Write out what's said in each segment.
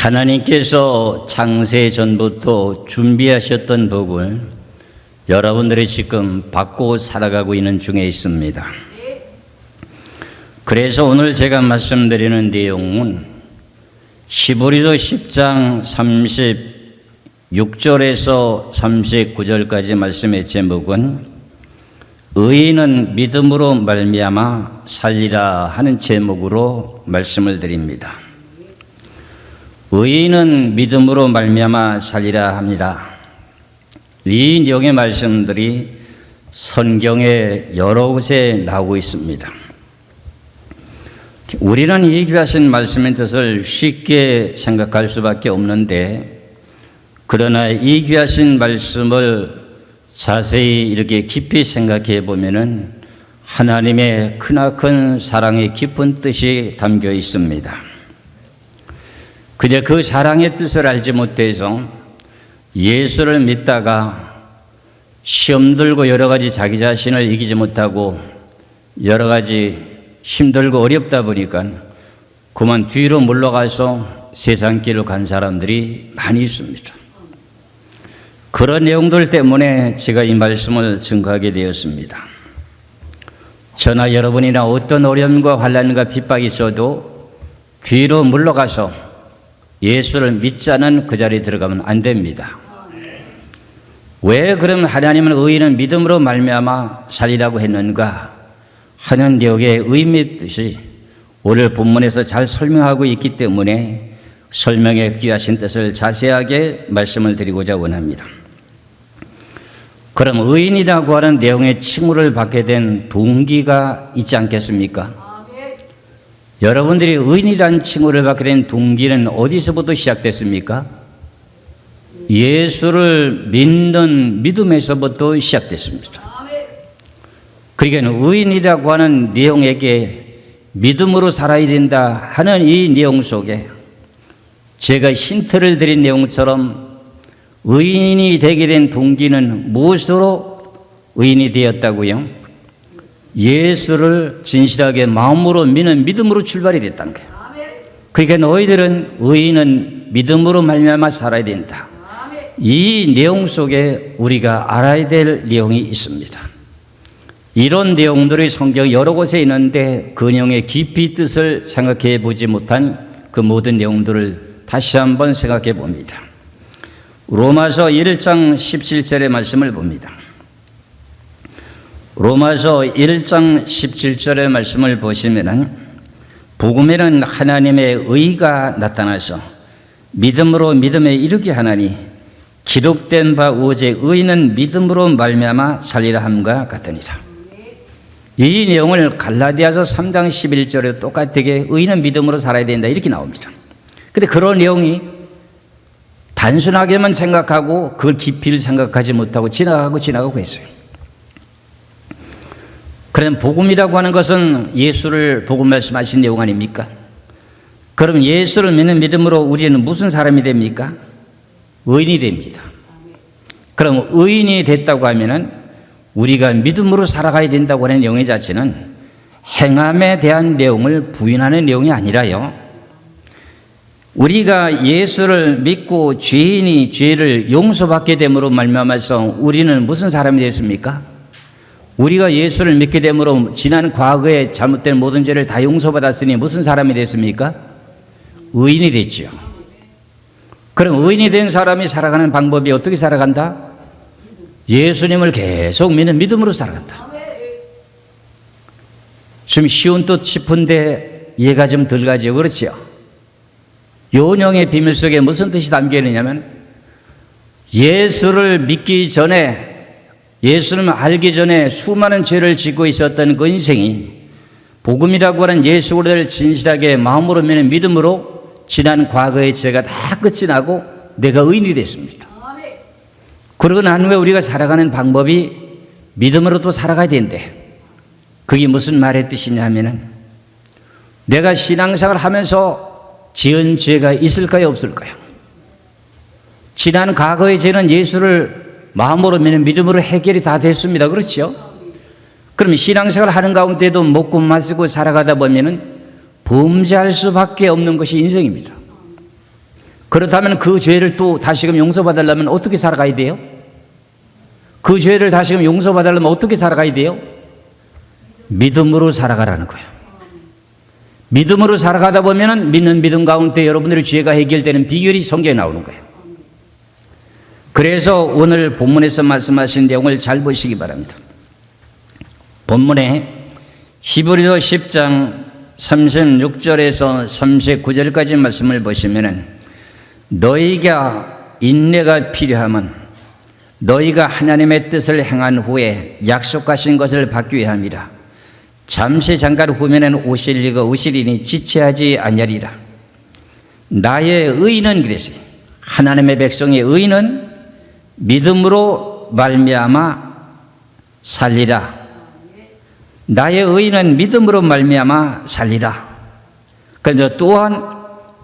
하나님께서 창세 전부터 준비하셨던 복을 여러분들이 지금 받고 살아가고 있는 중에 있습니다. 그래서 오늘 제가 말씀드리는 내용은 히브리서 10장 36절에서 39절까지 말씀의 제목은 의인은 믿음으로 말미암아 살리라 하는 제목으로 말씀을 드립니다. 의인은 믿음으로 말미암아 살리라 합니다. 이 내용의 말씀들이 성경에 여러 곳에 나오고 있습니다. 우리는 이 귀하신 말씀의 뜻을 쉽게 생각할 수밖에 없는데, 그러나 이 귀하신 말씀을 자세히 이렇게 깊이 생각해 보면은 하나님의 크나큰 사랑의 깊은 뜻이 담겨 있습니다. 그냥 그 사랑의 뜻을 알지 못해서 예수를 믿다가 시험 들고 여러 가지 자기 자신을 이기지 못하고 여러 가지 힘들고 어렵다 보니까 그만 뒤로 물러가서 세상 길을 간 사람들이 많이 있습니다. 그런 내용들 때문에 제가 이 말씀을 증거하게 되었습니다. 저나 여러분이나 어떤 어려움과 환난과 핍박이 있어도 뒤로 물러가서 예수를 믿지 않은 그 자리에 들어가면 안 됩니다. 왜 그럼 하나님은 의인은 믿음으로 말미암아 살리라고 했는가 하는 내용의 의미 뜻이 오늘 본문에서 잘 설명하고 있기 때문에 설명에 귀하신 뜻을 자세하게 말씀을 드리고자 원합니다. 그럼 의인이라고 하는 내용의 칭호를 받게 된 동기가 있지 않겠습니까? 여러분들이 의인이라는 칭호를 받게 된 동기는 어디서부터 시작됐습니까? 예수를 믿는 믿음에서부터 시작됐습니다. 그러니까 의인이라고 하는 내용에게 믿음으로 살아야 된다 하는 이 내용 속에 제가 힌트를 드린 내용처럼 의인이 되게 된 동기는 무엇으로 의인이 되었다고요? 예수를 진실하게 마음으로 믿는 믿음으로 출발이 됐다는 거예요. 그러니까 너희들은 의인은 믿음으로 말미암아 살아야 된다. 이 내용 속에 우리가 알아야 될 내용이 있습니다. 이런 내용들이 성경 여러 곳에 있는데 그 내용의 깊이 뜻을 생각해 보지 못한 그 모든 내용들을 다시 한번 생각해 봅니다. 로마서 1장 17절의 말씀을 봅니다. 로마서 1장 17절의 말씀을 보시면은 복음에는 하나님의 의가 나타나서 믿음으로 믿음에 이르게 하나니 기록된 바 오직 의인은 믿음으로 말미암아 살리라 함과 같으니라. 이 내용을 갈라디아서 3장 11절에 똑같게 의인은 믿음으로 살아야 된다 이렇게 나옵니다. 그런데 그런 내용이 단순하게만 생각하고 그걸 깊이를 생각하지 못하고 지나가고 있어요. 그럼 복음이라고 하는 것은 예수를 복음 말씀하신 내용 아닙니까? 그럼 예수를 믿는 믿음으로 우리는 무슨 사람이 됩니까? 의인이 됩니다. 그럼 의인이 됐다고 하면은 우리가 믿음으로 살아가야 된다고 하는 내용의 자체는 행함에 대한 내용을 부인하는 내용이 아니라요. 우리가 예수를 믿고 죄인이 죄를 용서받게 됨으로 말미암아서 우리는 무슨 사람이 됐습니까? 우리가 예수를 믿게 됨으로 지난 과거에 잘못된 모든 죄를 다 용서받았으니 무슨 사람이 됐습니까? 의인이 됐죠. 그럼 의인이 된 사람이 살아가는 방법이 어떻게 살아간다? 예수님을 계속 믿는 믿음으로 살아간다. 좀 쉬운 듯 싶은데 이해가 좀 덜 가죠. 그렇죠? 요령의 비밀 속에 무슨 뜻이 담겨 있느냐면 예수를 믿기 전에 예수를 알기 전에 수많은 죄를 짓고 있었던 그 인생이 복음이라고 하는 예수 그리스도를 진실하게 마음으로 믿는 믿음으로 지난 과거의 죄가 다 끝이 나고 내가 의인이 됐습니다. 그러고 난 후에 우리가 살아가는 방법이 믿음으로 또 살아가야 된대. 그게 무슨 말의 뜻이냐 하면은 내가 신앙생활을 하면서 지은 죄가 있을까요 없을까요? 지난 과거의 죄는 예수를 마음으로 믿는 믿음으로 해결이 다 됐습니다. 그렇죠? 그럼 신앙생활 하는 가운데도 먹고 마시고 살아가다 보면은 범죄할 수밖에 없는 것이 인생입니다. 그렇다면 그 죄를 또 다시금 용서받으려면 어떻게 살아가야 돼요? 그 죄를 다시금 용서받으려면 어떻게 살아가야 돼요? 믿음으로 살아가라는 거예요. 믿음으로 살아가다 보면 믿는 믿음 가운데 여러분들의 죄가 해결되는 비결이 성경에 나오는 거예요. 그래서 오늘 본문에서 말씀하신 내용을 잘 보시기 바랍니다. 본문에 히브리서 10장 36절에서 39절까지 말씀을 보시면 너희가 인내가 필요하면 너희가 하나님의 뜻을 행한 후에 약속하신 것을 받기 위함이라. 잠시 잠깐 후면은 오시리니 지체하지 아니하리라. 나의 의인은 그랬어요. 하나님의 백성의 의인은 믿음으로 말미암아 살리라. 나의 의인은 믿음으로 말미암아 살리라. 그런데 또한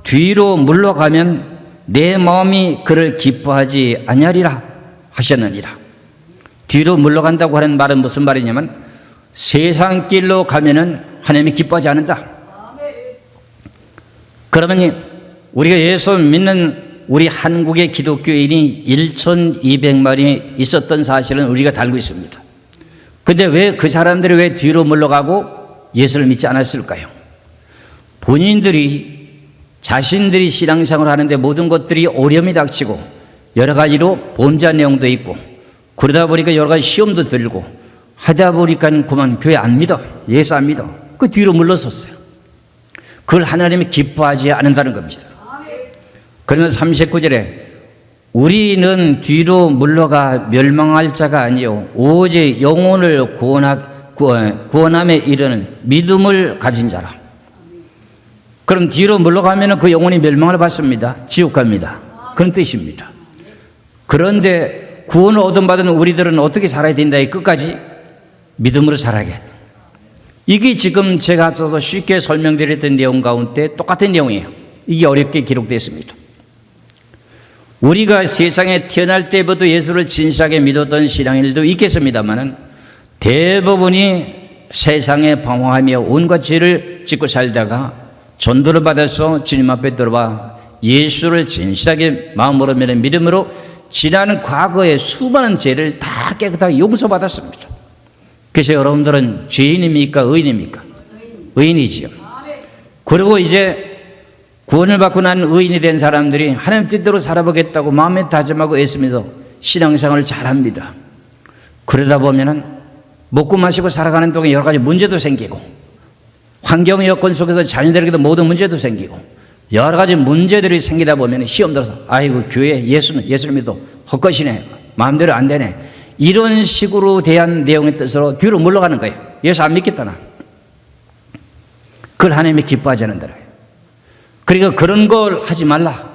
뒤로 물러가면 내 마음이 그를 기뻐하지 아니하리라 하셨느니라. 뒤로 물러간다고 하는 말은 무슨 말이냐면 세상 길로 가면은 하나님이 기뻐하지 않는다. 그러면 우리가 예수 믿는 우리 한국의 기독교인이 1,200만이 있었던 사실은 우리가 다 알고 있습니다. 근데 왜 그 사람들이 왜 뒤로 물러가고 예수를 믿지 않았을까요? 본인들이 자신들이 신앙생활을 하는데 모든 것들이 어려움이 닥치고 여러 가지로 범죄한 내용도 있고 그러다 보니까 여러 가지 시험도 들고 하다 보니까 그만 교회 안 믿어, 예수 안 믿어. 그 뒤로 물러섰어요. 그걸 하나님이 기뻐하지 않는다는 겁니다. 그러면 39절에 우리는 뒤로 물러가 멸망할 자가 아니요 오직 영혼을 구원함에 이르는 믿음을 가진 자라. 그럼 뒤로 물러가면 그 영혼이 멸망을 받습니다. 지옥 갑니다. 그런 뜻입니다. 그런데 구원을 얻은받은 우리들은 어떻게 살아야 된다? 끝까지 믿음으로 살아야겠다. 이게 지금 제가 앞서서 쉽게 설명드렸던 내용 가운데 똑같은 내용이에요. 이게 어렵게 기록되었습니다. 우리가 세상에 태어날 때부터 예수를 진실하게 믿었던 신앙인들도 있겠습니다만 대부분이 세상에 방황하며 온갖 죄를 짓고 살다가 전도를 받아서 주님 앞에 들어와 예수를 진실하게 마음으로 믿음으로 지난 과거의 수많은 죄를 다 깨끗하게 용서받았습니다. 그래서 여러분들은 죄인입니까? 의인입니까? 의인이지요. 그리고 이제 구원을 받고 난 의인이 된 사람들이 하나님 뜻대로 살아보겠다고 마음에 다짐하고 애쓰면서 신앙생활을 잘합니다. 그러다 보면은 먹고 마시고 살아가는 동안 여러 가지 문제도 생기고 환경 여건 속에서 자녀들에게도 모든 문제도 생기고 여러 가지 문제들이 생기다 보면 시험 들어서 아이고 교회 예수를 믿어 헛것이네 마음대로 안 되네 이런 식으로 대한 내용의 뜻으로 뒤로 물러가는 거예요. 예수 안 믿겠다 나. 그걸 하나님이 기뻐하지 않는다. 그러니까 그런 걸 하지 말라.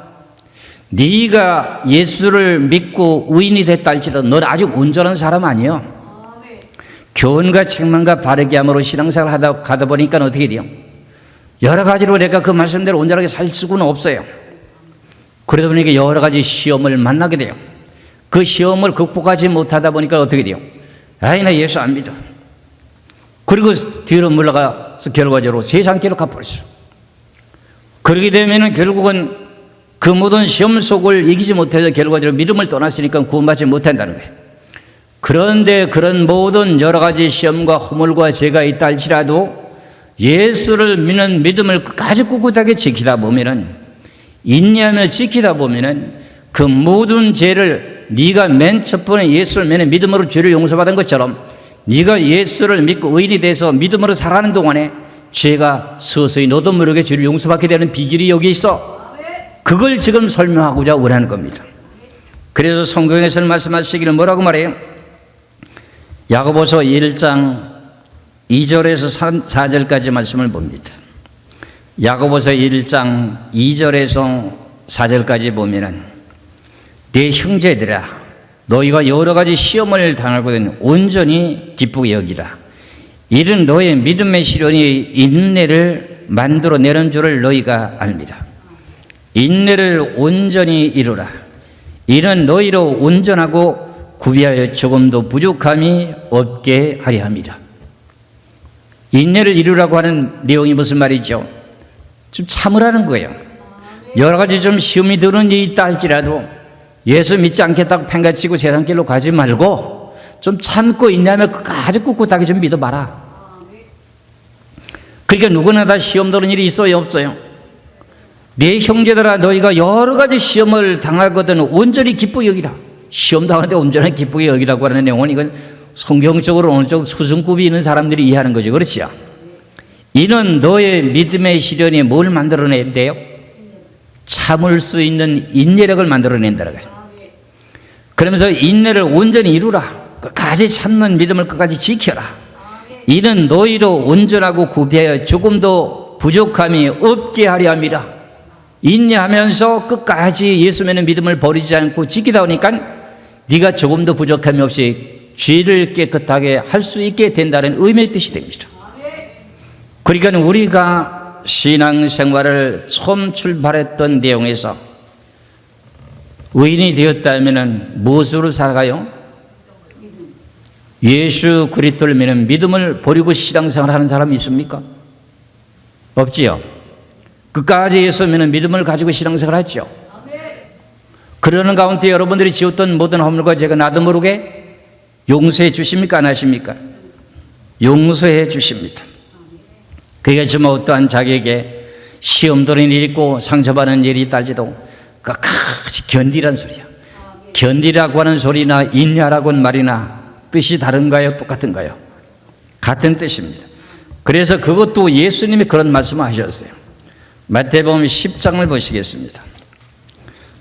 네가 예수를 믿고 의인이 됐다 할지라도 너는 아직 온전한 사람 아니에요. 교훈과 책망과 바르게 함으로 신앙생활 가다 보니까 어떻게 돼요? 여러 가지로 내가 그 말씀대로 온전하게 살 수는 없어요. 그러다 보니까 여러 가지 시험을 만나게 돼요. 그 시험을 극복하지 못하다 보니까 어떻게 돼요? 아이 나 예수 안 믿어. 그리고 뒤로 물러가서 결과적으로 세상길로 가버렸어요. 그렇게 되면 결국은 그 모든 시험 속을 이기지 못해서 결과적으로 믿음을 떠났으니까 구원받지 못한다는 거예요. 그런데 그런 모든 여러 가지 시험과 허물과 죄가 있다 할지라도 예수를 믿는 믿음을 끝까지 꿋꿋하게 지키다 보면은 인내하며 지키다 보면은 그 모든 죄를 네가 맨 첫 번에 예수를 믿는 믿음으로 죄를 용서받은 것처럼 네가 예수를 믿고 의인이 돼서 믿음으로 살아가는 동안에 죄가 서서히 너도 모르게 죄를 용서받게 되는 비결이 여기 있어. 그걸 지금 설명하고자 원하는 겁니다. 그래서 성경에서는 말씀하시기를 뭐라고 말해요? 야고보서 1장 2절에서 4절까지 말씀을 봅니다. 야고보서 1장 2절에서 4절까지 보면은 내 형제들아 너희가 여러 가지 시험을 당하거든 온전히 기쁘게 여기라. 이는 너의 믿음의 시련이 인내를 만들어내는 줄을 너희가 압니다. 인내를 온전히 이루라. 이는 너희로 온전하고 구비하여 조금도 부족함이 없게 하려 합니다. 인내를 이루라고 하는 내용이 무슨 말이죠? 좀 참으라는 거예요. 여러 가지 좀 시험이 드는 일이 있다 할지라도 예수 믿지 않겠다고 팽개치고 세상길로 가지 말고 좀 참고 인내하며 끝까지 꿋꿋하게 좀 믿어봐라. 그러니까 누구나 다 시험 드는 일이 있어요, 없어요? 네 형제들아, 너희가 여러 가지 시험을 당하거든 온전히 기쁘게 여기라. 시험 당하는데 온전히 기쁘게 여기라고 하는 내용은 이건 성경적으로 어느 정도 수준급이 있는 사람들이 이해하는 거죠. 그렇지요? 이는 너의 믿음의 시련이 뭘 만들어낸대요? 참을 수 있는 인내력을 만들어낸다는 거예요. 그러면서 인내를 온전히 이루라. 끝까지 참는 믿음을 끝까지 지켜라. 이는 너희로 온전하고 구비하여 조금도 부족함이 없게 하려 함이라. 인내하면서 끝까지 예수 믿는 믿음을 버리지 않고 지키다 보니까 네가 조금도 부족함이 없이 죄를 깨끗하게 할 수 있게 된다는 의미의 뜻이 됩니다. 그러니까 우리가 신앙생활을 처음 출발했던 내용에서 의인이 되었다면 무엇으로 살아가요? 예수 그리스도를 믿는 믿음을 버리고 신앙생활하는 사람이 있습니까? 없지요. 끝까지 예수 믿는 믿음을 가지고 신앙생활 하죠. 그러는 가운데 여러분들이 지었던 모든 허물과 죄가 나도 모르게 용서해 주십니까? 안 하십니까? 용서해 주십니다. 그게 정말 어떠한 자기에게 시험 드는 일이 있고 상처받는 일이 있다지도 끝까지 견디란 소리야. 견디라고 하는 소리나 인내하라고 하는 말이나 뜻이 다른가요? 똑같은가요? 같은 뜻입니다. 그래서 그것도 예수님이 그런 말씀을 하셨어요. 마태복음 10장을 보시겠습니다.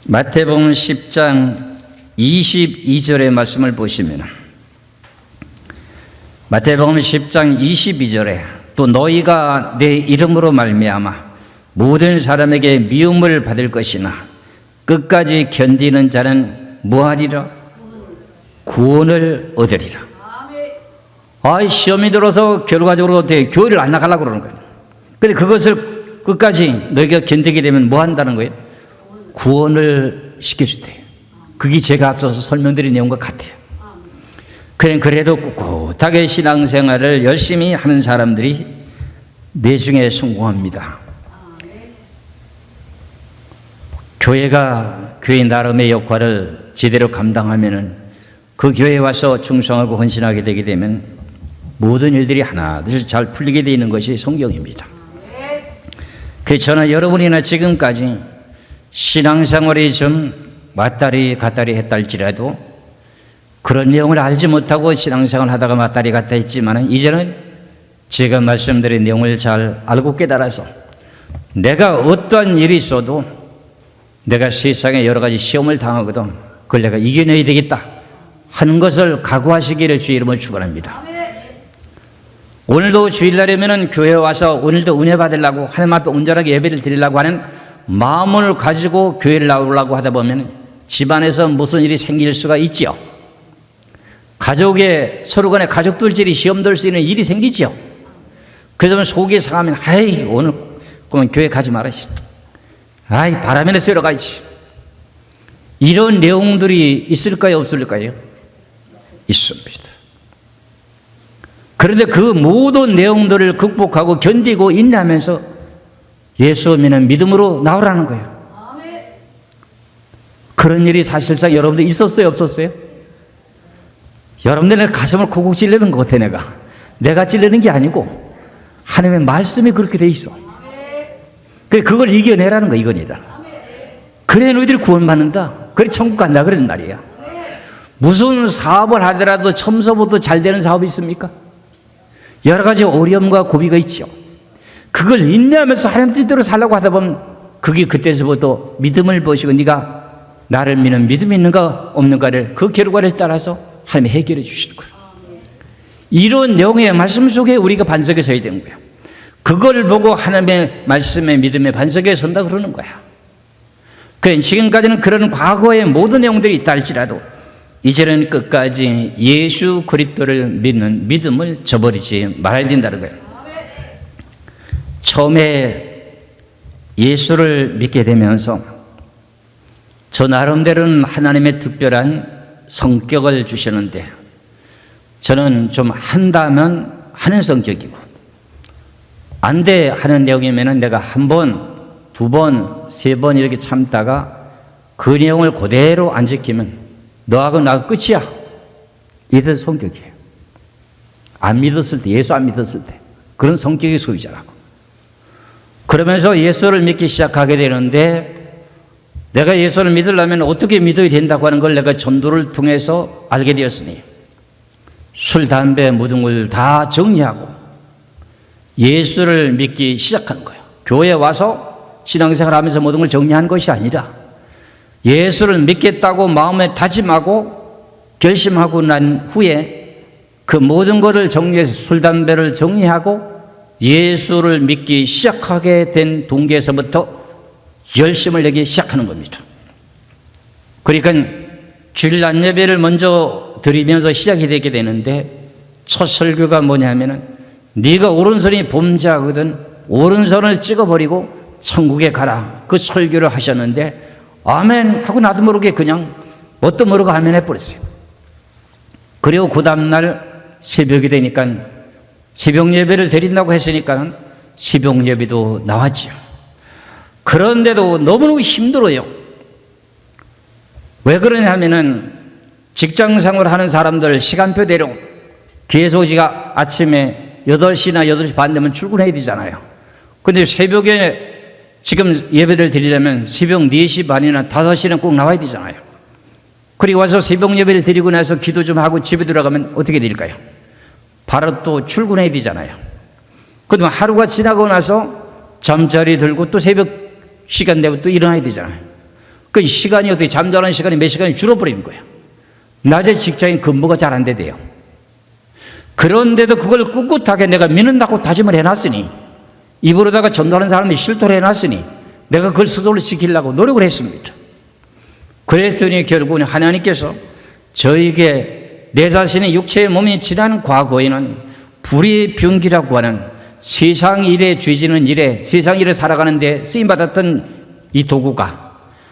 마태복음 10장 22절의 말씀을 보시면 마태복음 10장 22절에 또 너희가 내 이름으로 말미암아 모든 사람에게 미움을 받을 것이나 끝까지 견디는 자는 뭐하리라? 구원을 얻으리라. 시험이 들어서 결과적으로 어떻게 교회를 안 나가려고 그러는 거예요. 근데 그것을 끝까지 너희가 견디게 되면 뭐 한다는 거예요? 구원을 시켜주대요. 그게 제가 앞서서 설명드린 내용과 같아요. 그래도 꿋꿋하게 신앙생활을 열심히 하는 사람들이 내중에 성공합니다. 교회가 교회 나름의 역할을 제대로 감당하면은 그 교회에 와서 충성하고 헌신하게 되게 되면 모든 일들이 하나둘 잘 풀리게 되어 있는 것이 성경입니다. 그래서 저는 여러분이나 지금까지 신앙생활이 좀 왔다리 갔다리 했다 할지라도 그런 내용을 알지 못하고 신앙생활 하다가 왔다리 갔다 했지만 이제는 제가 말씀드린 내용을 잘 알고 깨달아서 내가 어떠한 일이 있어도 내가 세상에 여러 가지 시험을 당하거든 그걸 내가 이겨내야 되겠다 하는 것을 각오하시기를 주의 이름으로 축원합니다. 오늘도 주일날이면 교회에 와서 오늘도 은혜 받으려고 하나님 앞에 온전하게 예배를 드리려고 하는 마음을 가지고 교회를 나오려고 하다 보면 집안에서 무슨 일이 생길 수가 있지요. 가족의 서로 간에 가족들끼리 시험 들 수 있는 일이 생기지요. 그러면 속이 상하면 오늘 그러면 교회 가지 말아야지. 바람에나 쐬러 가야지. 이런 내용들이 있을까요? 없을까요? 있습니다. 그런데 그 모든 내용들을 극복하고 견디고 인내하면서 예수 믿는 믿음으로 나오라는 거예요. 그런 일이 사실상 여러분들 있었어요? 없었어요? 여러분들 가슴을 콕콕 찔르는 것 같아. 내가 찔르는 게 아니고 하나님의 말씀이 그렇게 돼 있어. 그걸 이겨내라는 거 이거니다. 그래 너희들이 구원받는다. 그래 천국 간다 그런 말이야. 무슨 사업을 하더라도 처음서부터 잘 되는 사업이 있습니까? 여러 가지 어려움과 고비가 있죠. 그걸 인내하면서 하나님 뜻대로 살려고 하다 보면 그게 그때서부터 믿음을 보시고 네가 나를 믿는 믿음이 있는가 없는가를 그 결과를 따라서 하나님이 해결해 주시는 거예요. 이런 내용의 말씀 속에 우리가 반석에 서야 되는 거예요. 그걸 보고 하나님의 말씀의 믿음의 반석에 선다 그러는 거야. 그래 지금까지는 그런 과거의 모든 내용들이 있다 할지라도 이제는 끝까지 예수 그리스도를 믿는 믿음을 저버리지 말아야 된다는 거예요. 처음에 예수를 믿게 되면서 저 나름대로는 하나님의 특별한 성격을 주시는데 저는 좀 한다면 하는 성격이고 안 돼 하는 내용이면 내가 한번 두 번, 세 번 이렇게 참다가 그 내용을 그대로 안 지키면 너하고 나하고 끝이야. 이런 성격이에요. 안 믿었을 때, 예수 안 믿었을 때 그런 성격의 소유자라고. 그러면서 예수를 믿기 시작하게 되는데 내가 예수를 믿으려면 어떻게 믿어야 된다고 하는 걸 내가 전도를 통해서 알게 되었으니 술, 담배, 모든 걸 다 정리하고 예수를 믿기 시작한 거예요. 교회에 와서 신앙생활 하면서 모든 걸 정리한 것이 아니라 예수를 믿겠다고 마음에 다짐하고 결심하고 난 후에 그 모든 것을 정리해서 술, 담배를 정리하고 예수를 믿기 시작하게 된 동기에서부터 열심을 내기 시작하는 겁니다. 그러니까 주일 낮 예배를 먼저 드리면서 시작이 되게 되는데 첫 설교가 뭐냐면은 네가 오른손이 범죄하거든 오른손을 찍어버리고 천국에 가라. 그 설교를 하셨는데 아멘 하고 나도 모르게 그냥 뭣도 모르고 아멘 해버렸어요. 그리고 그 다음날 새벽이 되니까 새벽 예배를 드린다고 했으니까 새벽 예배도 나왔죠. 그런데도 너무너무 힘들어요. 왜 그러냐면은 직장생활 하는 사람들 시간표대로 계속 지가 아침에 8시나 8시 반 되면 출근해야 되잖아요. 근데 새벽에 지금 예배를 드리려면 새벽 4시 반이나 5시는 꼭 나와야 되잖아요. 그리고 와서 새벽 예배를 드리고 나서 기도 좀 하고 집에 들어가면 어떻게 될까요? 바로 또 출근해야 되잖아요. 그러면 하루가 지나고 나서 잠자리 들고 또 새벽 시간 되면 또 일어나야 되잖아요. 그 시간이 어떻게 잠자는 시간이 몇 시간이 줄어버리는 거예요. 낮에 직장인 근무가 잘 안 되대요. 그런데도 그걸 꿋꿋하게 내가 믿는다고 다짐을 해놨으니 입으로다가 전도하는 사람이 실토를 해놨으니 내가 그걸 스스로 지키려고 노력을 했습니다. 그랬더니 결국은 하나님께서 저에게 내 자신의 육체의 몸이 지난 과거에는 불의의 병기라고 하는 세상 일에 죄지는 일에 세상 일에 살아가는데 쓰임받았던 이 도구가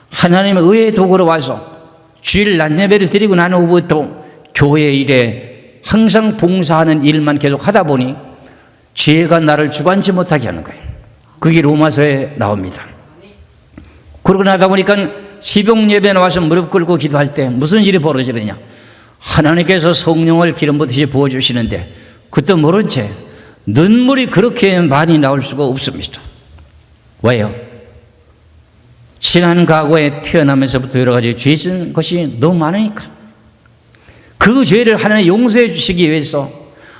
하나님의 의의 도구로 와서 주일 낮 예배를 드리고 난 후부터 교회 일에 항상 봉사하는 일만 계속 하다 보니 죄가 나를 주관치 못하게 하는 거예요. 그게 로마서에 나옵니다. 그러고 나다 보니까 새벽 예배에 나와서 무릎 꿇고 기도할 때 무슨 일이 벌어지느냐. 하나님께서 성령을 기름 붓듯이 부어주시는데 그때 모른 채 눈물이 그렇게 많이 나올 수가 없습니다. 왜요? 지난 과거에 태어나면서부터 여러 가지 죄 짓는 것이 너무 많으니까 그 죄를 하나님 용서해 주시기 위해서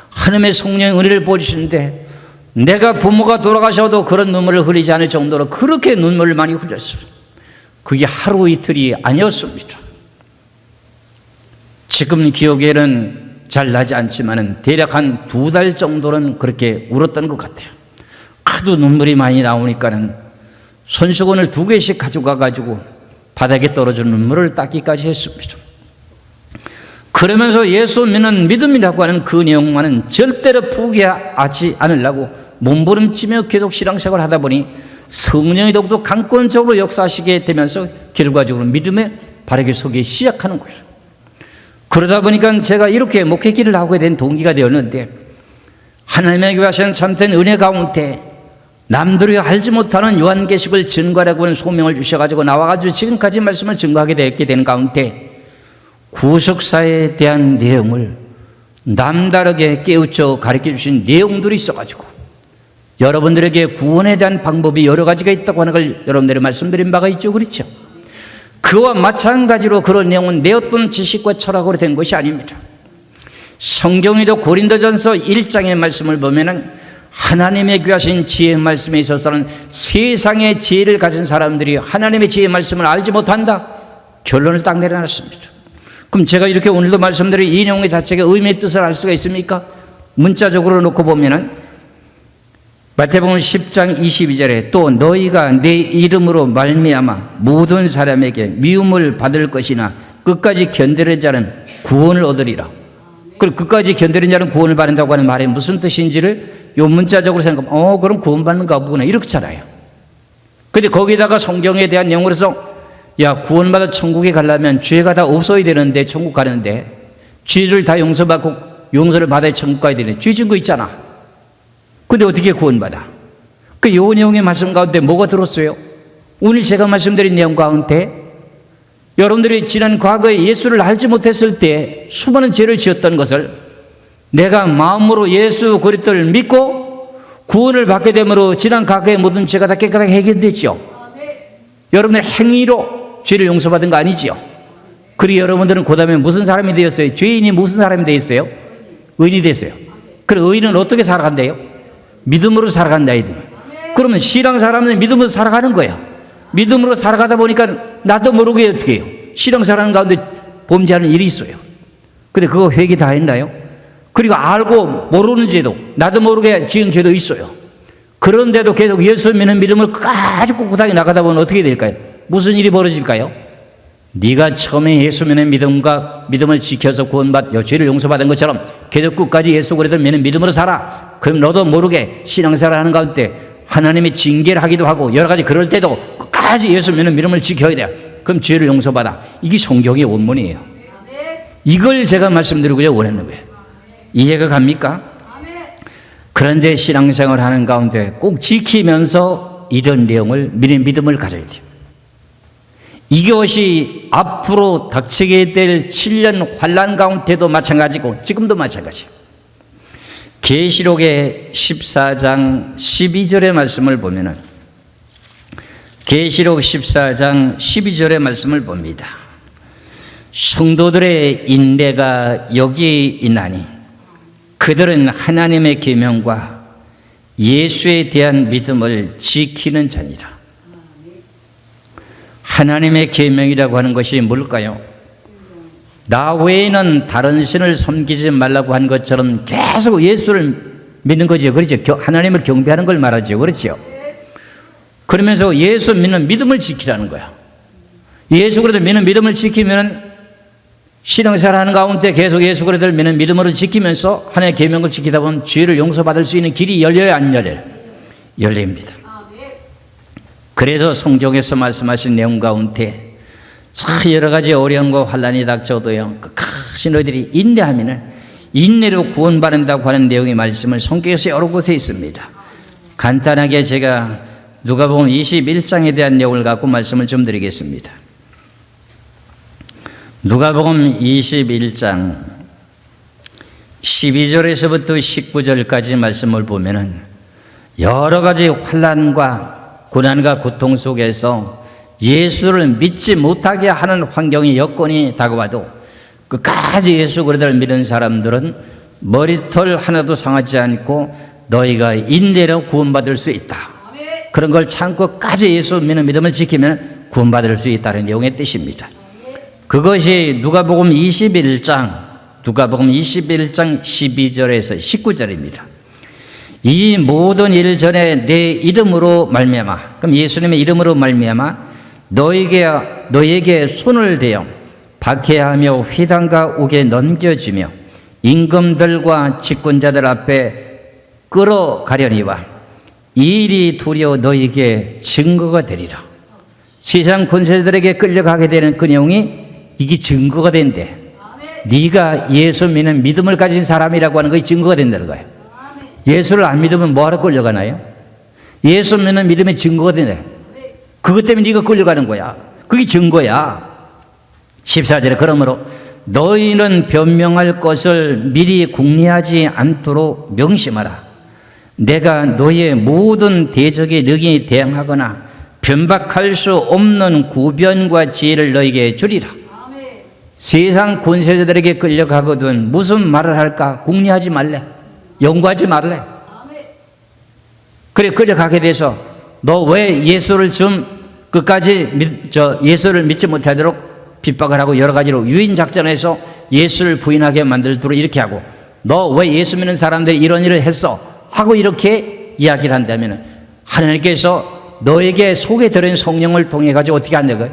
하나님의 성령의 은혜를 부어주시는데 내가 부모가 돌아가셔도 그런 눈물을 흘리지 않을 정도로 그렇게 눈물을 많이 흘렸어요. 그게 하루 이틀이 아니었습니다. 지금 기억에는 잘 나지 않지만 대략 한 2달 정도는 그렇게 울었던 것 같아요. 하도 눈물이 많이 나오니까는 손수건을 2개씩 가져가가지고 바닥에 떨어진 눈물을 닦기까지 했습니다. 그러면서 예수 믿는 믿음이라고 하는 그 내용만은 절대로 포기하지 않으려고 몸부림치며 계속 신앙생활을 하다 보니 성령이 더욱더 강권적으로 역사하시게 되면서 결과적으로 믿음에 바르게 서기 시작하는 거예요. 그러다 보니까 제가 이렇게 목회기를 하게 된 동기가 되었는데 하나님의 교회 하시는 참된 은혜 가운데 남들이 알지 못하는 요한계시록을 증거하라고 하는 소명을 주셔가지고 나와가지고 지금까지 말씀을 증거하게 되었게 된 가운데 구속사에 대한 내용을 남다르게 깨우쳐 가르쳐 주신 내용들이 있어가지고 여러분들에게 구원에 대한 방법이 여러 가지가 있다고 하는 걸 여러분들이 말씀드린 바가 있죠. 그렇죠? 그와 마찬가지로 그런 내용은 내 어떤 지식과 철학으로 된 것이 아닙니다. 성경에도 고린도전서 1장의 말씀을 보면은 하나님의 귀하신 지혜의 말씀에 있어서는 세상의 지혜를 가진 사람들이 하나님의 지혜의 말씀을 알지 못한다. 결론을 딱 내려놨습니다. 그럼 제가 이렇게 오늘도 말씀드린 이 내용의 자체가 의미의 뜻을 알 수가 있습니까? 문자적으로 놓고 보면은 마태복음 10장 22절에 또 너희가 내 이름으로 말미암아 모든 사람에게 미움을 받을 것이나 끝까지 견디는 자는 구원을 얻으리라. 그럼 끝까지 견디는 자는 구원을 받는다고 하는 말이 무슨 뜻인지를 요 문자적으로 생각하면 그럼 구원받는가 보구나 이렇잖아요. 근데 거기다가 성경에 대한 내용으로 해서 야 구원받아 천국에 가려면 죄가 다 없어야 되는데 천국 가는데 죄를 다 용서받고 용서를 받아야 천국 가야 되는데 죄 지은 거 있잖아. 근데 어떻게 구원받아? 그 요 내용의 말씀 가운데 뭐가 들었어요? 오늘 제가 말씀드린 내용 가운데 여러분들이 지난 과거에 예수를 알지 못했을 때 수많은 죄를 지었던 것을 내가 마음으로 예수 그리스도를 믿고 구원을 받게 됨으로 지난 과거의 모든 죄가 다 깨끗하게 해결됐죠. 여러분의 행위로 죄를 용서받은 거 아니지요. 그리고 여러분들은 그 다음에 무슨 사람이 되었어요? 죄인이 무슨 사람이 되었어요? 의인이 됐어요. 그럼 의인은 어떻게 살아간대요? 믿음으로 살아간다. 그러면 신앙 사람은 믿음으로 살아가는 거야. 믿음으로 살아가다 보니까 나도 모르게 어떻게 해요? 신앙 살아가는 가운데 범죄하는 일이 있어요. 근데 그거 회개 다 했나요? 그리고 알고 모르는 죄도 나도 모르게 지은 죄도 있어요. 그런데도 계속 예수 믿는 믿음을 끝까지 꿋꿋하게 나가다 보면 어떻게 될까요? 무슨 일이 벌어질까요? 네가 처음에 예수 믿는 믿음을 지켜서 구원받 죄를 용서받은 것처럼 계속 끝까지 예수 그리스도를 믿는 믿음으로 살아. 그럼 너도 모르게 신앙생활 하는 가운데 하나님이 징계를 하기도 하고 여러 가지 그럴 때도 끝까지 예수 믿는 믿음을 지켜야 돼. 그럼 죄를 용서받아. 이게 성경의 원문이에요. 이걸 제가 말씀드리고자 원하는 거예요. 이해가 갑니까? 그런데 신앙생활 하는 가운데 꼭 지키면서 이런 내용을 믿음을 가져야 돼요. 이것이 앞으로 닥치게 될 7년 환난 가운데도 마찬가지고 지금도 마찬가지예요. 계시록의 14장 12절의 말씀을 보면은 계시록 14장 12절의 말씀을 봅니다. 성도들의 인내가 여기 있나니 그들은 하나님의 계명과 예수에 대한 믿음을 지키는 자니라. 하나님의 계명이라고 하는 것이 뭘까요? 나 외에는 다른 신을 섬기지 말라고 한 것처럼 계속 예수를 믿는 거죠. 그렇죠? 하나님을 경배하는 걸 말하죠. 그렇죠? 그러면서 예수 믿는 믿음을 지키라는 거야. 예수 그리스도 믿는 믿음을 지키면 신앙생활 하는 가운데 계속 예수 그리스도를 믿는 믿음으로 지키면서 하나님의 계명을 지키다 보면 죄를 용서받을 수 있는 길이 열려요, 안 열려요? 열립니다. 그래서 성경에서 말씀하신 내용 가운데 참 여러 가지 어려움과 환난이 닥쳐도요 끝까지 너희들이 인내하면은 인내로 구원받는다고 하는 내용의 말씀을 성경에서 여러 곳에 있습니다. 간단하게 제가 누가복음 21장에 대한 내용을 갖고 말씀을 좀 드리겠습니다. 누가복음 21장 12절에서부터 19절까지 말씀을 보면은 여러 가지 환난과 고난과 고통 속에서 예수를 믿지 못하게 하는 환경의 여건이 다가와도 끝까지 예수 그리스도를 믿는 사람들은 머리털 하나도 상하지 않고 너희가 인내로 구원받을 수 있다. 그런 걸 참고까지 예수 믿는 믿음을 지키면 구원받을 수 있다는 내용의 뜻입니다. 그것이 누가복음 21장 12절에서 19절입니다. 이 모든 일 전에 내 이름으로 말미암아, 그럼 예수님의 이름으로 말미암아 너에게 손을 대어 박해하며 회당과 옥에 넘겨주며 임금들과 집권자들 앞에 끌어가려니와 이 일이 도리어 너에게 증거가 되리라. 세상 권세들에게 끌려가게 되는 그 내용이 이게 증거가 된대. 네가 예수 믿는 믿음을 가진 사람이라고 하는 것이 증거가 된다는 거예요. 예수를 안 믿으면 뭐하러 끌려가나요? 예수 믿는 믿음의 증거가 되네. 그것 때문에 네가 끌려가는 거야. 그게 증거야. 14절에 그러므로 너희는 변명할 것을 미리 궁리하지 않도록 명심하라. 내가 너희의 모든 대적에 능히 대항하거나 변박할 수 없는 구변과 지혜를 너희에게 주리라. 세상 권세자들에게 끌려가거든 무슨 말을 할까 궁리하지 말래. 연구하지 말래. 그래 끌려가게 돼서 너 왜 예수를 좀 끝까지 예수를 믿지 못하도록 핍박을 하고 여러 가지로 유인 작전해서 예수를 부인하게 만들도록 이렇게 하고 너 왜 예수 믿는 사람들이 이런 일을 했어 하고 이렇게 이야기를 한다면 하나님께서 너에게 속에 들어있는 성령을 통해 가지고 어떻게 한다고요?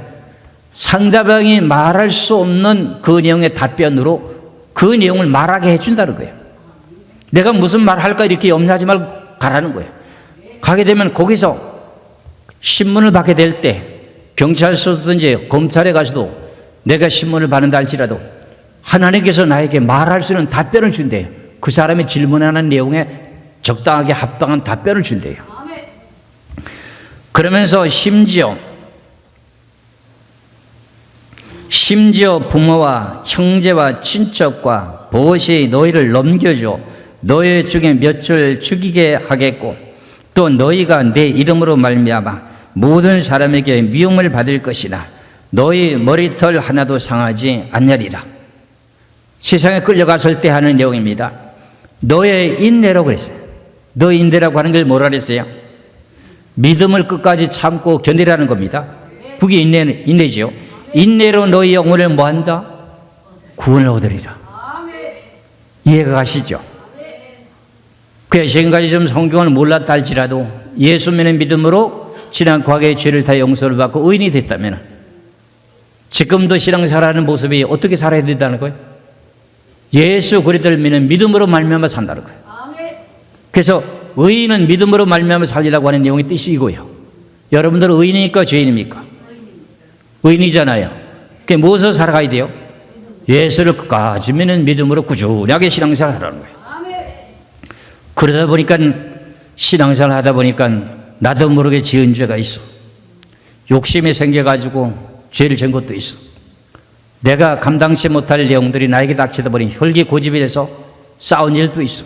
상대방이 말할 수 없는 그 내용의 답변으로 그 내용을 말하게 해준다는 거예요. 내가 무슨 말 할까 이렇게 염려하지 말고 가라는 거예요. 가게 되면 거기서 신문을 받게 될 때 경찰서든지 검찰에 가서도 내가 신문을 받는다 할지라도 하나님께서 나에게 말할 수 있는 답변을 준대요. 그 사람이 질문하는 내용에 적당하게 합당한 답변을 준대요. 그러면서 심지어 심지어 부모와 형제와 친척과 보옷이 너희를 넘겨줘 너희 중에 몇을 죽이게 하겠고 또 너희가 내 이름으로 말미암아 모든 사람에게 미움을 받을 것이나 너희 머리털 하나도 상하지 않으리라. 세상에 끌려갔을 때 하는 내용입니다. 너의 인내로 그랬어요. 너의 인내라고 하는 걸 뭐라 그랬어요? 믿음을 끝까지 참고 견디라는 겁니다. 그게 인내지요. 인내로 너희 영혼을 뭐한다? 구원을 얻으리라. 이해가 가시죠? 그 지금까지 좀 성경을 몰랐다 할지라도 예수 믿는 믿음으로 지난 과거의 죄를 다 용서를 받고 의인이 됐다면 지금도 신앙생활하는 모습이 어떻게 살아야 된다는 거예요? 예수 그리스도를 믿는 믿음으로 말미암아 산다는 거예요. 그래서 의인은 믿음으로 말미암아 살리라고 하는 내용의 뜻이 이거예요. 여러분들은 의인입니까 죄인입니까? 의인이잖아요. 그게 무엇을 살아가야 돼요? 예수를 끝까지 믿는 믿음으로 꾸준하게 신앙생활을 하라는 거예요. 그러다 보니까 신앙생활 하다 보니까 나도 모르게 지은 죄가 있어. 욕심이 생겨가지고 죄를 진 것도 있어. 내가 감당치 못할 내용들이 나에게 닥치다 보니 혈기 고집이 돼서 싸운 일도 있어.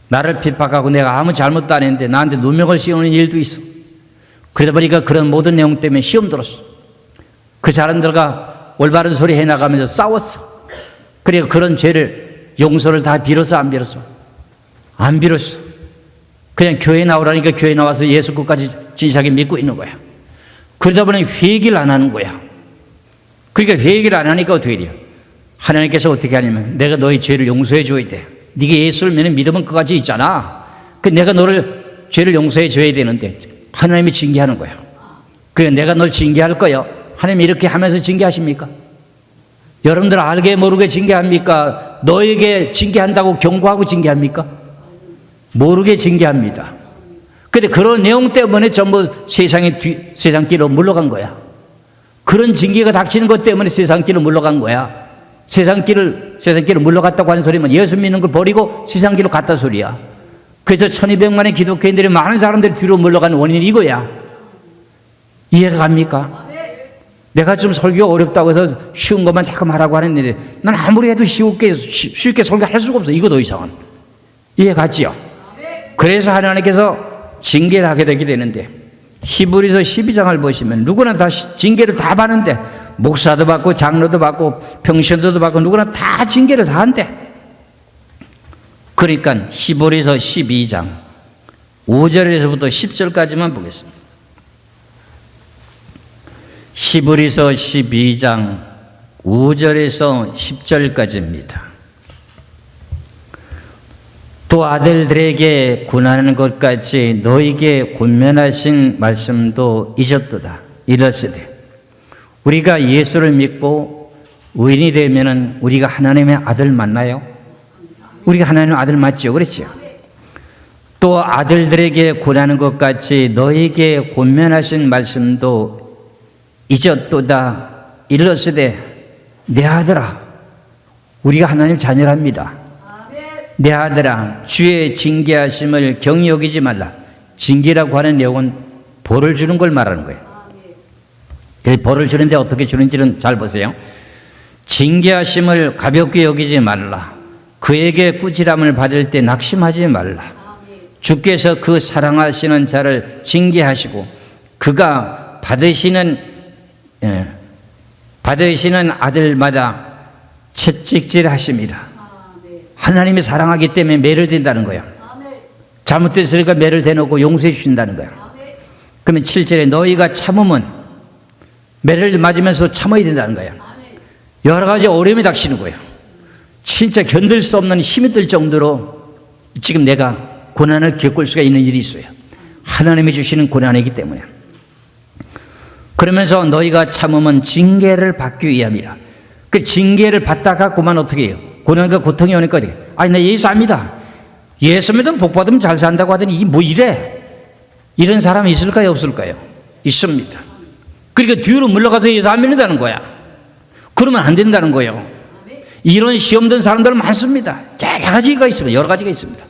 나를 핍박하고 내가 아무 잘못도 안 했는데 나한테 누명을 씌우는 일도 있어. 그러다 보니까 그런 모든 내용 때문에 시험 들었어. 그 사람들과 올바른 소리 해나가면서 싸웠어. 그러니까 그런 죄를 용서를 다 빌었어 안 빌었어? 안 빌었어. 그냥 교회 나오라니까 교회 나와서 예수 끝까지 진실하게 믿고 있는 거야. 그러다 보니 회개를 안 하는 거야. 그러니까 회개를 안 하니까 어떻게 돼요? 하나님께서 어떻게 하냐면 내가 너희 죄를 용서해 줘야 돼. 네가 예수를 믿는 믿음은 끝까지 있잖아. 그 내가 너를 죄를 용서해 줘야 되는데 하나님이 징계하는 거야. 그래 내가 널 징계할 거야. 하나님이 이렇게 하면서 징계하십니까? 여러분들 알게 모르게 징계합니까? 너에게 징계한다고 경고하고 징계합니까? 모르게 징계합니다. 그런데 그런 내용 때문에 전부 세상 길로 물러간 거야. 그런 징계가 닥치는 것 때문에 세상 길로 물러간 거야. 세상 길을 물러갔다고 하는 소리면 예수 믿는 걸 버리고 세상 길로 갔다 소리야. 그래서 1200만의 기독교인들이 많은 사람들이 뒤로 물러가는 원인이 이거야. 이해가 갑니까? 내가 좀 설교 어렵다고 해서 쉬운 것만 자꾸 말하고 하는데 난 아무리 해도 쉽게 설교할 수가 없어. 이거 더 이상은. 이해 갔지요? 그래서 하나님께서 징계를 하게 되게 되는데 히브리서 12장을 보시면 누구나 다 징계를 다 받는데 목사도 받고 장로도 받고 평신도도 받고 누구나 다 징계를 다 한대. 그러니까 히브리서 12장 5절에서부터 10절까지만 보겠습니다. 히브리서 12장 5절에서 10절까지입니다. 또 아들들에게 고난하는 것 같이 너에게 권면하신 말씀도 잊었도다. 이랬으되 우리가 예수를 믿고 의인이 되면은 우리가 하나님의 아들 맞나요? 우리가 하나님의 아들 맞죠? 그렇죠? 또 아들들에게 고난하는 것 같이 너에게 권면하신 말씀도 잊었도다. 이랬으되 내 아들아 우리가 하나님 자녀랍니다. 내 아들아 주의 징계하심을 경히 여기지 말라. 징계라고 하는 내용은 벌을 주는 걸 말하는 거예요. 벌을 주는데 어떻게 주는지는 잘 보세요. 징계하심을 가볍게 여기지 말라. 그에게 꾸지람을 받을 때 낙심하지 말라. 주께서 그 사랑하시는 자를 징계하시고 그가 받으시는 아들마다 채찍질하십니다. 하나님이 사랑하기 때문에 매를 댄다는 거야. 잘못됐으니까 매를 대놓고 용서해 주신다는 거야. 그러면 7절에 너희가 참으면 매를 맞으면서 참아야 된다는 거야. 여러 가지 어려움이 닥치는 거예요. 진짜 견딜 수 없는 힘이 들 정도로 지금 내가 고난을 겪을 수가 있는 일이 있어요. 하나님이 주시는 고난이기 때문에. 그러면서 너희가 참으면 징계를 받기 위함이라. 그 징계를 받다가 그만 어떻게 해요? 고난과 고통이 오니까 아니 나 예수 압니다. 예수 믿으면 복 받으면 잘 산다고 하더니 뭐 이래? 이런 사람이 있을까요 없을까요? 있습니다. 그러니까 뒤로 물러가서 예수 안 믿는다는 거야. 그러면 안 된다는 거예요. 이런 시험 든 사람들은 많습니다. 여러 가지가 있습니다. 여러 가지가 있습니다.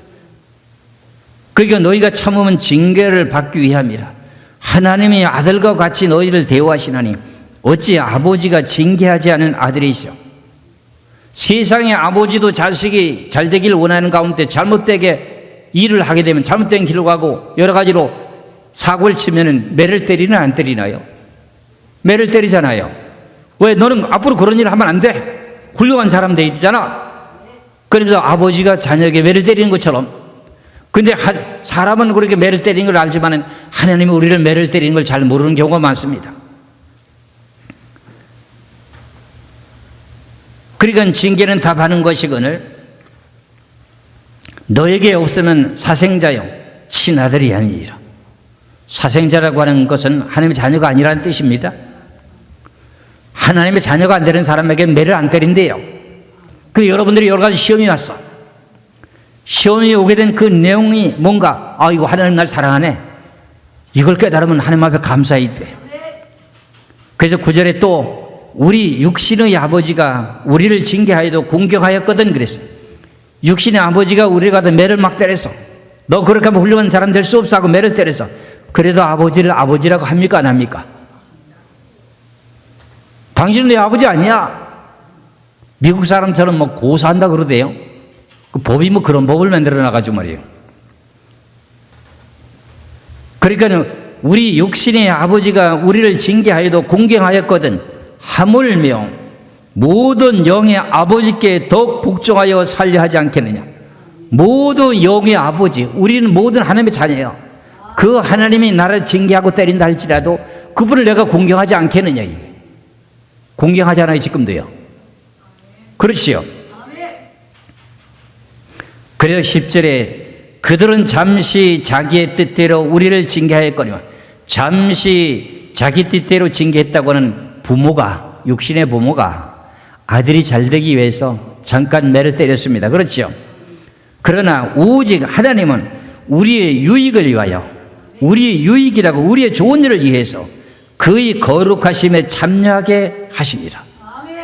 그러니까 너희가 참으면 징계를 받기 위함이라. 하나님이 아들과 같이 너희를 대우하시나니 어찌 아버지가 징계하지 않은 아들이시오? 세상의 아버지도 자식이 잘 되길 원하는 가운데 잘못되게 일을 하게 되면 잘못된 길로 가고 여러 가지로 사고를 치면은 매를 때리나 안 때리나요? 매를 때리잖아요. 왜? 너는 앞으로 그런 일을 하면 안 돼. 훌륭한 사람 돼야 되잖아. 그러면서 아버지가 자녀에게 매를 때리는 것처럼. 근데 사람은 그렇게 매를 때리는 걸 알지만 하나님이 우리를 매를 때리는 걸 잘 모르는 경우가 많습니다. 그러니까 징계는 답하는 것이거늘 너에게 없으면 사생자요 친아들이 아니니라. 사생자라고 하는 것은 하나님의 자녀가 아니라는 뜻입니다. 하나님의 자녀가 안 되는 사람에게 매를 안 때린대요. 그 여러분들이 여러 가지 시험이 왔어. 시험이 오게 된 그 내용이 뭔가 이거 하나님 날 사랑하네. 이걸 깨달으면 하나님 앞에 감사해야 돼. 그래서 9절에 또 우리 육신의 아버지가 우리를 징계하여도 공경하였거든 그랬어요. 육신의 아버지가 우리를 갖다 매를 막 때렸어. 너 그렇게 하면 훌륭한 사람 될 수 없어 하고 매를 때렸어. 그래도 아버지를 아버지라고 합니까 안 합니까? 당신은 내 아버지 아니야. 미국 사람처럼 뭐 고사한다 그러대요. 그 법이 뭐 그런 법을 만들어 나가지고 말이에요. 그러니까 우리 육신의 아버지가 우리를 징계하여도 공경하였거든 하물며 모든 영의 아버지께 더욱 복종하여 살려 하지 않겠느냐. 모든 영의 아버지, 우리는 모든 하나님의 자녀예요. 그 하나님이 나를 징계하고 때린다 할지라도 그분을 내가 공경하지 않겠느냐. 공경하잖아요 지금도요. 그렇지요. 그래서 10절에 그들은 잠시 자기의 뜻대로 우리를 징계하였거니와. 잠시 자기 뜻대로 징계했다고 하는 부모가, 육신의 부모가 아들이 잘 되기 위해서 잠깐 매를 때렸습니다. 그렇죠? 그러나 오직 하나님은 우리의 유익을 위하여, 우리의 유익이라고 우리의 좋은 일을 위해서 그의 거룩하심에 참여하게 하십니다.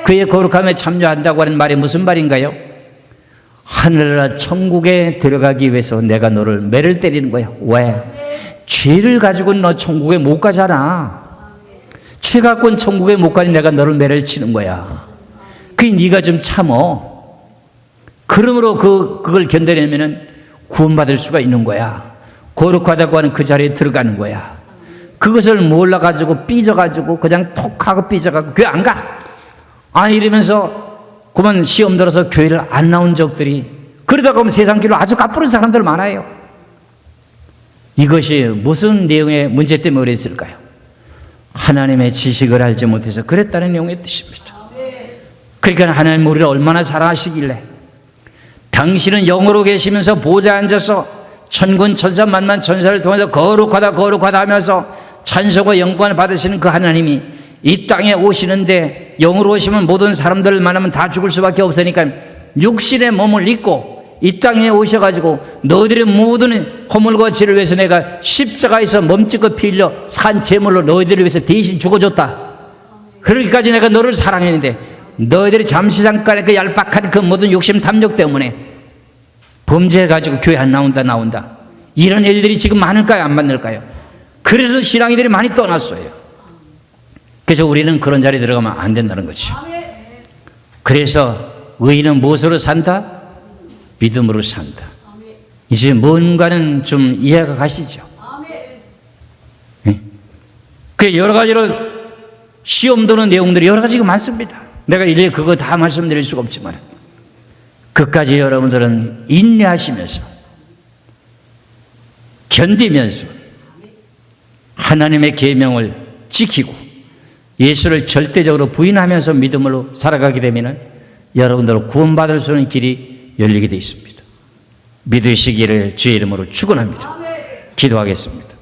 그의 거룩함에 참여한다고 하는 말이 무슨 말인가요? 하늘나라 천국에 들어가기 위해서 내가 너를 매를 때리는 거야. 왜? 죄를 가지고는 너 천국에 못 가잖아. 죄 갖고는 천국에 못 가니 내가 너를 매를 치는 거야. 그게 네가 좀 참어. 그러므로 그걸 견뎌내면은 구원받을 수가 있는 거야. 거룩하다고 하는 그 자리에 들어가는 거야. 그것을 몰라가지고 삐져가지고 그냥 톡하고 삐져가지고 교회 안 가. 이러면서 그만 시험 들어서 교회를 안 나온 적들이, 그러다가 보면 세상 길로 아주 가쁘른 사람들 많아요. 이것이 무슨 내용의 문제 때문에 그랬을까요? 하나님의 지식을 알지 못해서 그랬다는 내용의 뜻입니다. 그러니까 하나님 우리를 얼마나 사랑하시길래 당신은 영으로 계시면서 보좌에 앉아서 천군 천사 만만 천사를 통해서 거룩하다 하면서 찬송과 영광을 받으시는 그 하나님이 이 땅에 오시는데, 영으로 오시면 모든 사람들을 만나면 다 죽을 수밖에 없으니까 육신의 몸을 입고 이 땅에 오셔가지고 너희들의 모든 허물과 죄를 위해서 내가 십자가에서 몸짓고 피 흘려 산 제물로 너희들을 위해서 대신 죽어줬다. 그러기까지 내가 너를 사랑했는데 너희들이 잠시 잠깐의 그 얄팍한 그 모든 욕심 탐욕 때문에 범죄해가지고 교회 안 나온다. 이런 일들이 지금 많을까요? 안 많을까요? 그래서 신앙이들이 많이 떠났어요. 그래서 우리는 그런 자리에 들어가면 안 된다는 거죠. 그래서 의인은 무엇으로 산다? 믿음으로 산다. 이제 뭔가는 좀 이해가 가시죠? 네? 그 여러 가지로 시험 드는 내용들이 여러 가지가 많습니다. 내가 일일이 그거 다 말씀드릴 수가 없지만 그까지 여러분들은 인내하시면서 견디면서 하나님의 계명을 지키고 예수를 절대적으로 부인하면서 믿음으로 살아가게 되면 여러분들은 구원받을 수 있는 길이 열리게 되어 있습니다. 믿으시기를 주의 이름으로 축원합니다. 기도하겠습니다.